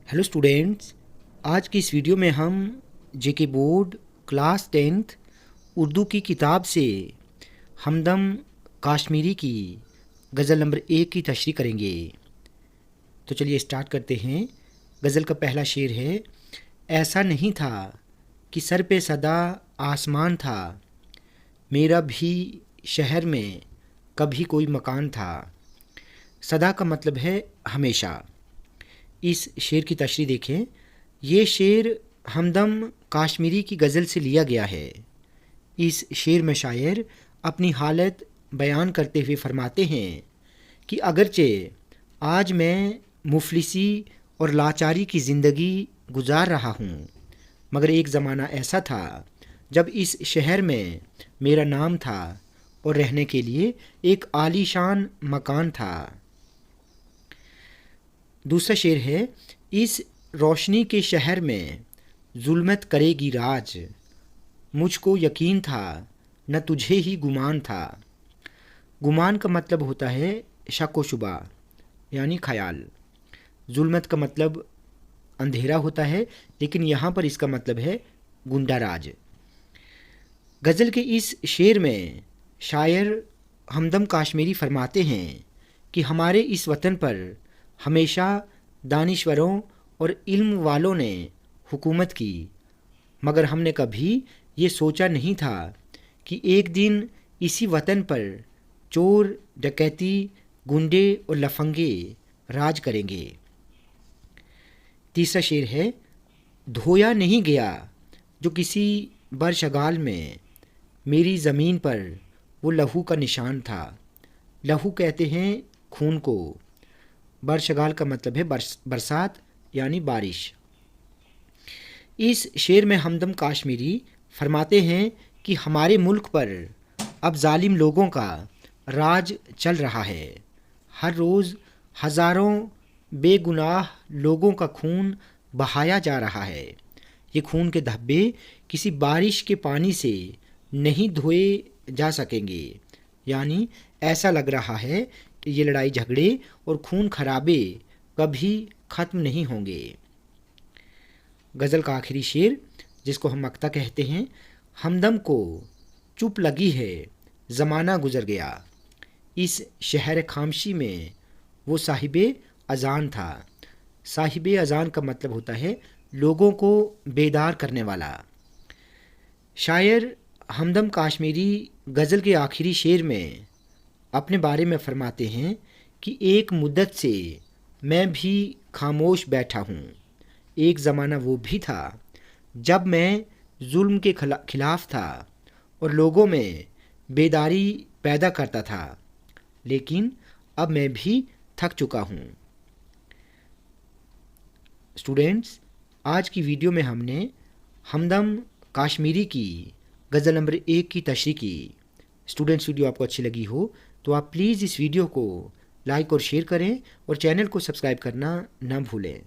Hello students, आज की इस वीडियो में हम जेके बोर्ड क्लास 10th उर्दू की किताब से हमदम काश्मीरी की गज़ल नंबर 1 की तशरीह करेंगे। तो चलिए स्टार्ट करते हैं। गज़ल का पहला शेर है, ऐसा नहीं था कि सर पे सदा आसमान था, मेरा भी शहर में कभी कोई मकान था। सदा का मतलब है हमेशा। इस शेर की तशरीह देखें। ये शेर हमदम काश्मीरी की गज़ल से लिया गया है। इस शेर में शायर अपनी हालत बयान करते हुए फरमाते हैं कि अगरचे आज मैं मुफलिसी और लाचारी की ज़िंदगी गुजार रहा हूँ, मगर एक ज़माना ऐसा था जब इस शहर में मेरा नाम था और रहने के लिए एक आलीशान मकान था। दूसरा शेर है, इस रोशनी के शहर में जुल्मत करेगी राज, मुझको यकीन था न तुझे ही गुमान था। गुमान का मतलब होता है शक व शुबा यानी ख्याल। जुल्मत का मतलब अंधेरा होता है, लेकिन यहाँ पर इसका मतलब है गुंडा राज। गज़ल के इस शेर में शायर हमदम काश्मीरी फरमाते हैं कि हमारे इस वतन पर हमेशा दानिश्वरों और इल्म वालों ने हुकूमत की, मगर हमने कभी ये सोचा नहीं था कि एक दिन इसी वतन पर चोर, डकैती, गुंडे और लफंगे राज करेंगे। तीसरा शेर है, धोया नहीं गया जो किसी बरशगाल में, मेरी ज़मीन पर वो लहू का निशान था। लहू कहते हैं खून को। बरशगाल का मतलब है बरसात यानी बारिश। इस शेर में हमदम काश्मीरी फरमाते हैं कि हमारे मुल्क पर अब जालिम लोगों का राज चल रहा है। हर रोज़ हज़ारों बेगुनाह लोगों का खून बहाया जा रहा है। ये खून के धब्बे किसी बारिश के पानी से नहीं धोए जा सकेंगे, यानी ऐसा लग रहा है कि ये लड़ाई झगड़े और खून खराबे कभी ख़त्म नहीं होंगे। गज़ल का आखिरी शेर, जिसको हम मक्ता कहते हैं, हमदम को चुप लगी है ज़माना गुज़र गया, इस शहर खामशी में वो साहिबे अज़ान था। साहिबे अज़ान का मतलब होता है लोगों को बेदार करने वाला। शायर हमदम काश्मीरी गज़ल के आखिरी शेर में अपने बारे में फरमाते हैं कि एक मुद्दत से मैं भी खामोश बैठा हूँ। एक ज़माना वो भी था जब मैं जुल्म के खिलाफ था और लोगों में बेदारी पैदा करता था, लेकिन अब मैं भी थक चुका हूँ। स्टूडेंट्स, आज की वीडियो में हमने हमदम काश्मीरी की गज़ल नंबर 1 की तशरीह की। स्टूडेंट्स, वीडियो आपको अच्छी लगी हो तो आप प्लीज़ इस वीडियो को लाइक और शेयर करें और चैनल को सब्सक्राइब करना ना भूलें।